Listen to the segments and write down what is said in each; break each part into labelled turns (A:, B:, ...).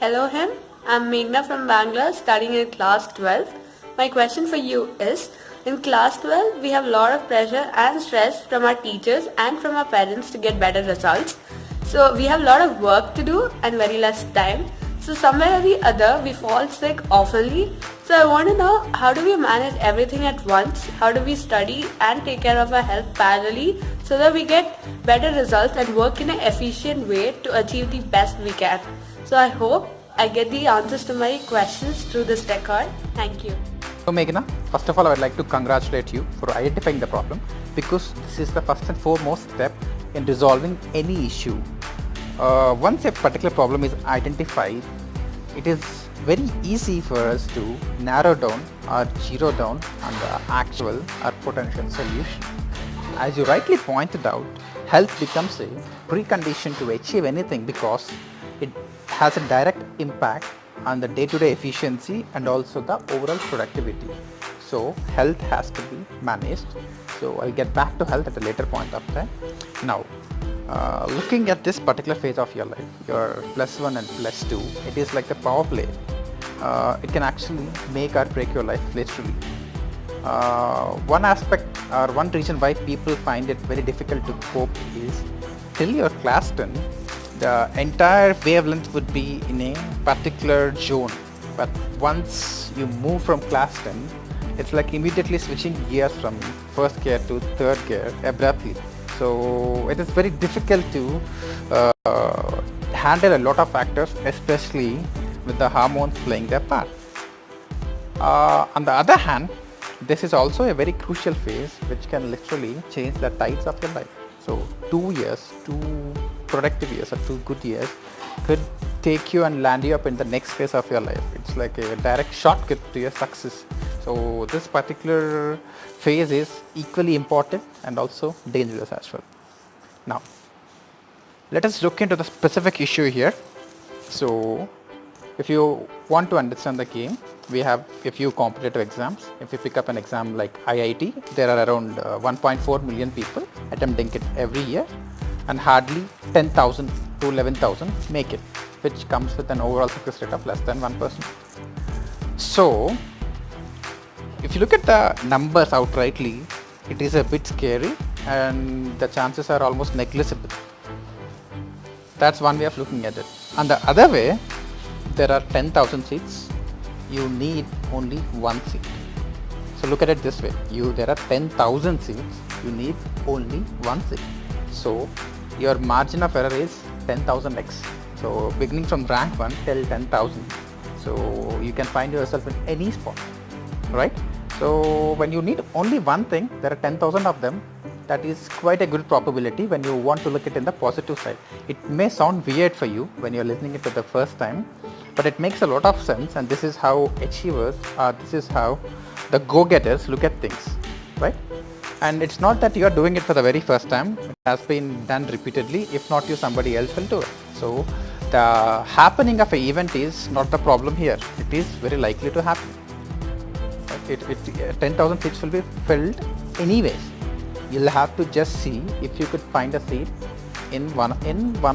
A: Hello, him. I'm Meghana from Bangalore studying in class 12. My question for you is, in class 12, we have a lot of pressure and stress from our teachers and from our parents to get better results. So we have a lot of work to do and very less time. So somewhere or the other, we fall sick oftenly. So I want to know, how do we manage everything at once? How do we study and take care of our health parallelly so that we get better results and work in an efficient way to achieve the best we can? So I hope I get the answers to my questions through this record. Thank you.
B: So Meghana, first of all I would like to congratulate you for identifying the problem, because this is the first and foremost step in resolving any issue. Once a particular problem is identified, it is very easy for us to narrow down or zero down on the actual or potential solution. As you rightly pointed out, health becomes a precondition to achieve anything because it has a direct impact on the day-to-day efficiency and also the overall productivity. So health has to be managed. So I'll get back to health at a later point of time. Now, looking at this particular phase of your life, your +1 and +2, it is like a power play. It can actually make or break your life literally. One aspect or one reason why people find it very difficult to cope is, till your class 10, the entire wavelength would be in a particular zone, but once you move from class 10, it's like immediately switching gears from first gear to third gear abruptly. So it is very difficult to handle a lot of factors, especially with the hormones playing their part. On the other hand, this is also a very crucial phase which can literally change the tides of your life. So 2 years, 2 productive years or 2 good years could take you and land you up in the next phase of your life. It's like a direct shortcut to your success. So this particular phase is equally important and also dangerous as well. Now, let us look into the specific issue here. So if you want to understand the game, we have a few competitive exams. If you pick up an exam like IIT, there are around 1.4 million people attempting it every year, and hardly 10,000 to 11,000 make it, which comes with an overall success rate of less than 1%. So if you look at the numbers outrightly, it is a bit scary and the chances are almost negligible. That's one way of looking at it. On the other way, there are 10,000 seats, you need only one seat. So look at it this way, there are 10,000 seats, you need only one seat. So your margin of error is 10,000x. So beginning from rank 1 till 10,000. So you can find yourself in any spot, right? So when you need only one thing, there are 10,000 of them. That is quite a good probability when you want to look at it in the positive side. It may sound weird for you when you're listening it for the first time, but it makes a lot of sense, and this is how achievers, this is how the go-getters look at things, right? And it's not that you are doing it for the very first time. It has been done repeatedly. If not you, somebody else will do it. So the happening of an event is not the problem here. It is very likely to happen. 10,000 seats will be filled anyways. You'll have to just see if you could find a seat in one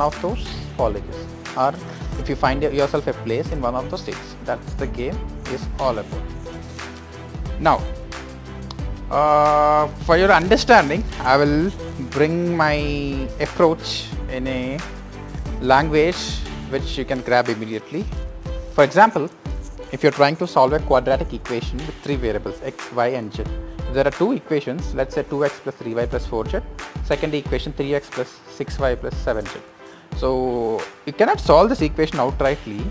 B: of those colleges, or if you find yourself a place in one of those seats. That's the game is all about. Now, for your understanding, I will bring my approach in a language which you can grab immediately. For example, if you're trying to solve a quadratic equation with 3 variables, x, y and z. There are 2 equations, let's say 2x plus 3y plus 4z. Second equation, 3x plus 6y plus 7z. So you cannot solve this equation outrightly.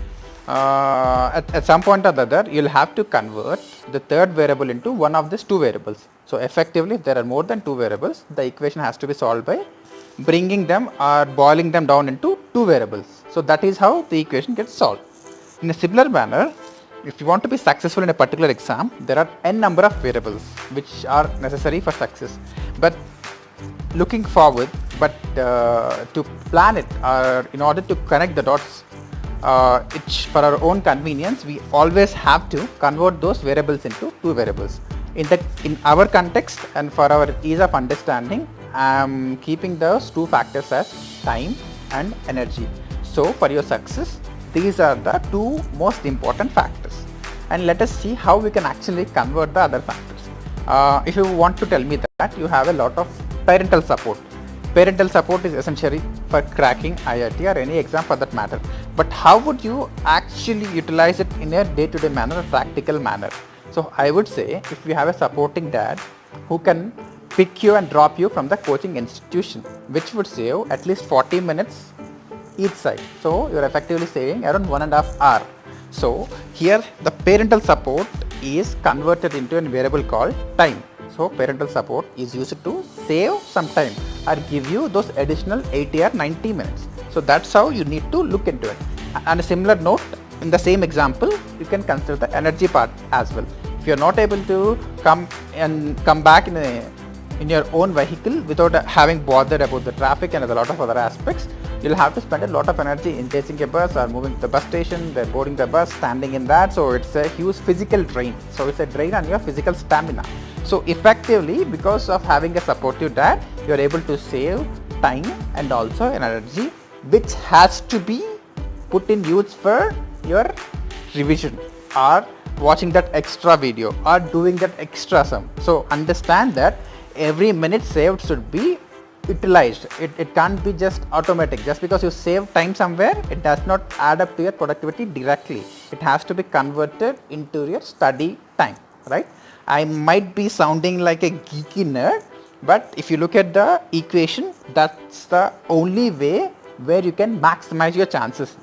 B: At some point or the other, you'll have to convert the third variable into one of these 2 variables. So effectively, if there are more than 2 variables, the equation has to be solved by bringing them or boiling them down into 2 variables. So that is how the equation gets solved. In a similar manner, if you want to be successful in a particular exam, there are n number of variables which are necessary for success. But looking forward, to plan it, or in order to connect the dots, for our own convenience, we always have to convert those variables into 2 variables. In our context and for our ease of understanding, I am keeping those 2 factors as time and energy. So for your success, these are the two most important factors. And let us see how we can actually convert the other factors. If you want to tell me that you have a lot of parental support. Parental support is essentially for cracking IIT or any exam for that matter. But how would you actually utilize it in a day-to-day manner, a practical manner? So I would say if you have a supporting dad who can pick you and drop you from the coaching institution, which would save at least 40 minutes each side. So you're effectively saving around 1.5 hours. So here the parental support is converted into a variable called time. So parental support is used to save some time or give you those additional 80 or 90 minutes. So that's how you need to look into it. On a similar note, in the same example, you can consider the energy part as well. If you're not able to come back in your own vehicle without having bothered about the traffic and a lot of other aspects, you'll have to spend a lot of energy in chasing a bus or moving to the bus station, then boarding the bus, standing in that. So it's a huge physical drain. So it's a drain on your physical stamina. So effectively, because of having a supportive dad, you're able to save time and also energy, which has to be put in use for your revision or watching that extra video or doing that extra sum. So understand that every minute saved should be utilized. It can't be just automatic. Just because you save time somewhere, it does not add up to your productivity directly. It has to be converted into your study time, right? I might be sounding like a geeky nerd, but if you look at the equation, that's the only way where you can maximize your chances,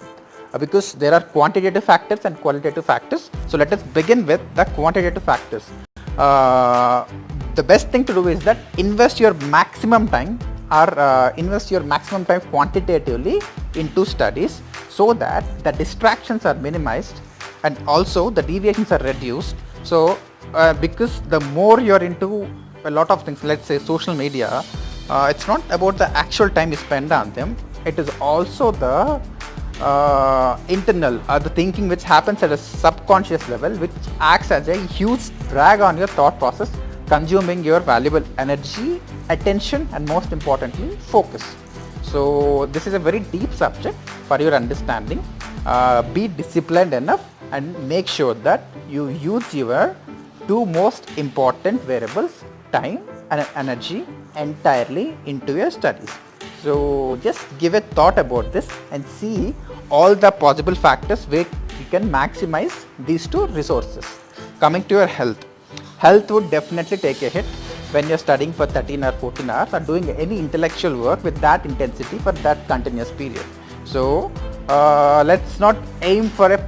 B: because there are quantitative factors and qualitative factors. So let us begin with the quantitative factors. The best thing to do is that invest your maximum time quantitatively into studies, so that the distractions are minimized and also the deviations are reduced. So because the more you're into a lot of things, let's say social media, it's not about the actual time you spend on them, it is also the internal the thinking which happens at a subconscious level, which acts as a huge drag on your thought process, consuming your valuable energy, attention, and most importantly focus. So this is a very deep subject for your understanding. Be disciplined enough and make sure that you use your two most important variables, time and energy, entirely into your studies. So just give a thought about this and see all the possible factors where you can maximize these two resources. Coming to your health. Health would definitely take a hit when you're studying for 13 or 14 hours or doing any intellectual work with that intensity for that continuous period. So let's not aim for a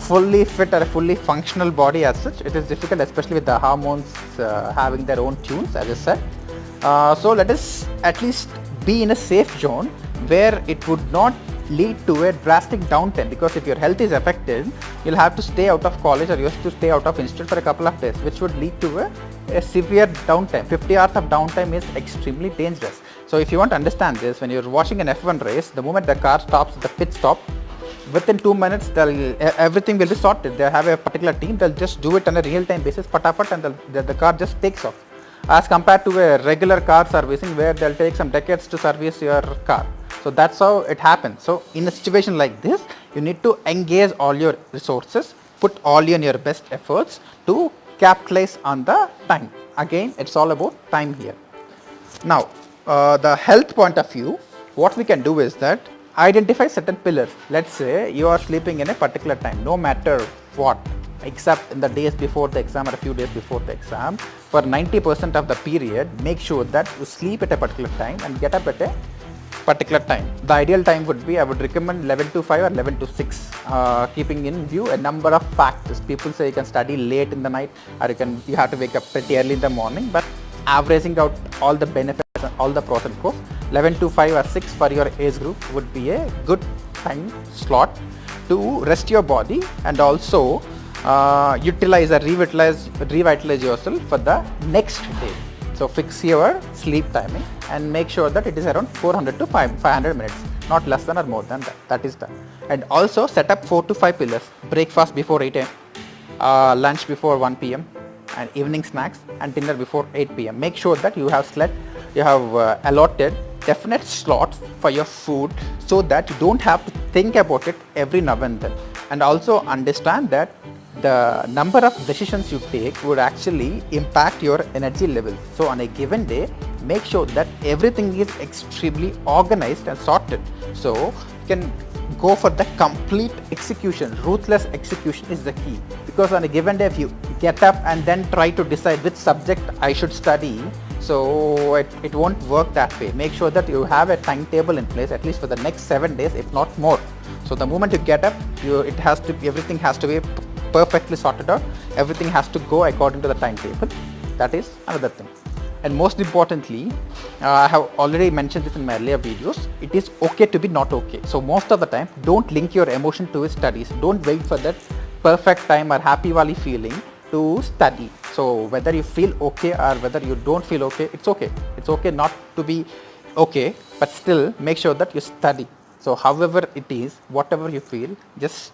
B: fully fit or a fully functional body as such. It is difficult, especially with the hormones having their own tunes, as I said. So let us at least be in a safe zone where it would not lead to a drastic downtime, because if your health is affected, you'll have to stay out of college or you have to stay out of institute for a couple of days, which would lead to a severe downtime. 50 hours of downtime is extremely dangerous. So if you want to understand this, when you're watching an F1 race, the moment the car stops at the pit stop, within 2 minutes everything will be sorted. They have a particular team, they'll just do it on a real-time basis, patapat, and the car just takes off, as compared to a regular car servicing where they'll take some decades to service your car. So that's how it happens. So in a situation like this, you need to engage all your resources, put all your best efforts to capitalize on the time. Again, it's all about time here. Now, the health point of view, what we can do is that identify certain pillars. Let's say you are sleeping in a particular time, no matter what, except in the days before the exam or a few days before the exam. For 90% of the period, make sure that you sleep at a particular time and get up at a particular time. The ideal time would be, I would recommend 11 to 5 or 11 to 6, keeping in view a number of factors. People say you can study late in the night or you have to wake up pretty early in the morning, but averaging out all the benefits and all the pros and cons, 11 to 5 or 6 for your age group would be a good time slot to rest your body and also utilize or revitalize yourself for the next day. So fix your sleep timing and make sure that it is around 400 to 500 minutes, not less than or more than that. That is done. And also set up 4 to 5 pillars: breakfast before 8 a.m., lunch before 1 p.m., and evening snacks and dinner before 8 p.m. Make sure that you have slept you have allotted definite slots for your food so that you don't have to think about it every now and then. And also understand that the number of decisions you take would actually impact your energy levels. So on a given day, make sure that everything is extremely organized and sorted. So you can go for the complete execution. Ruthless execution is the key, because on a given day if you get up and then try to decide which subject I should study, so it won't work that way. Make sure that you have a timetable in place at least for the next 7 days, if not more. So the moment you get up, everything has to be perfectly sorted out. Everything has to go according to the timetable. That is another thing. And most importantly, I have already mentioned this in my earlier videos, it is okay to be not okay. So most of the time, don't link your emotion to studies. Don't wait for that perfect time or happy valley feeling to study. So whether you feel okay or whether you don't feel okay, it's okay. It's okay not to be okay, but still make sure that you study. So however it is, whatever you feel, just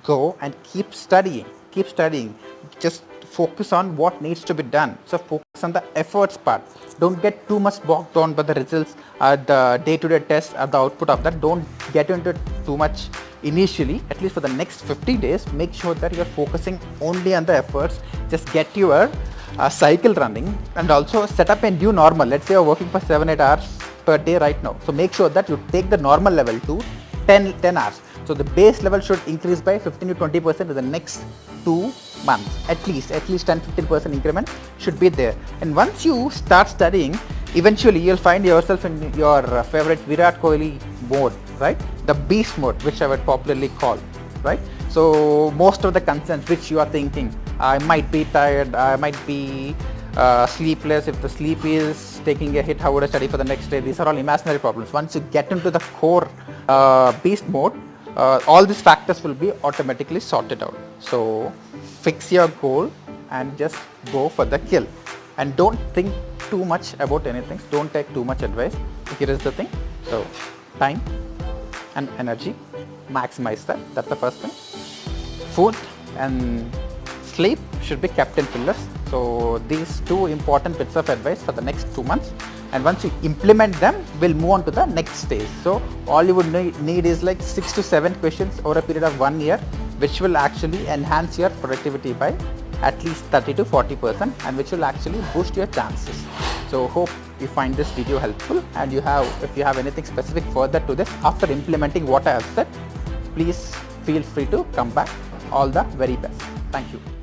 B: go and keep studying. Keep studying. Just focus on what needs to be done. So focus on the efforts part. Don't get too much bogged down by the results or the day-to-day tests or the output of that. Don't get into it too much initially. At least for the next 50 days, make sure that you're focusing only on the efforts. Just get your cycle running and also set up a new normal. Let's say you're working for 7-8 hours per day right now. So make sure that you take the normal level to 10 hours. So the base level should increase by 15 to 20% in the next 2 months. At least 10-15% increment should be there. And once you start studying, eventually you'll find yourself in your favorite Virat Kohli mode, right? The beast mode, which I would popularly call, right? So most of the concerns which you are thinking, I might be tired, I might be sleepless, if the sleep is taking a hit, how would I study for the next day? These are all imaginary problems. Once you get into the core beast mode, all these factors will be automatically sorted out. So fix your goal and just go for the kill, and don't think too much about anything. Don't take too much advice. Here is the thing. So time and energy, maximize that. That's the first thing. Food and sleep should be kept in pillars. So these two important bits of advice for the next 2 months, and once you implement them, we'll move on to the next stage. So all you would need is like 6 to 7 questions over a period of 1 year, which will actually enhance your productivity by at least 30 to 40%, and which will actually boost your chances. So hope you find this video helpful, and if you have anything specific further to this after implementing what I have said, please feel free to come back. All the very best. Thank you.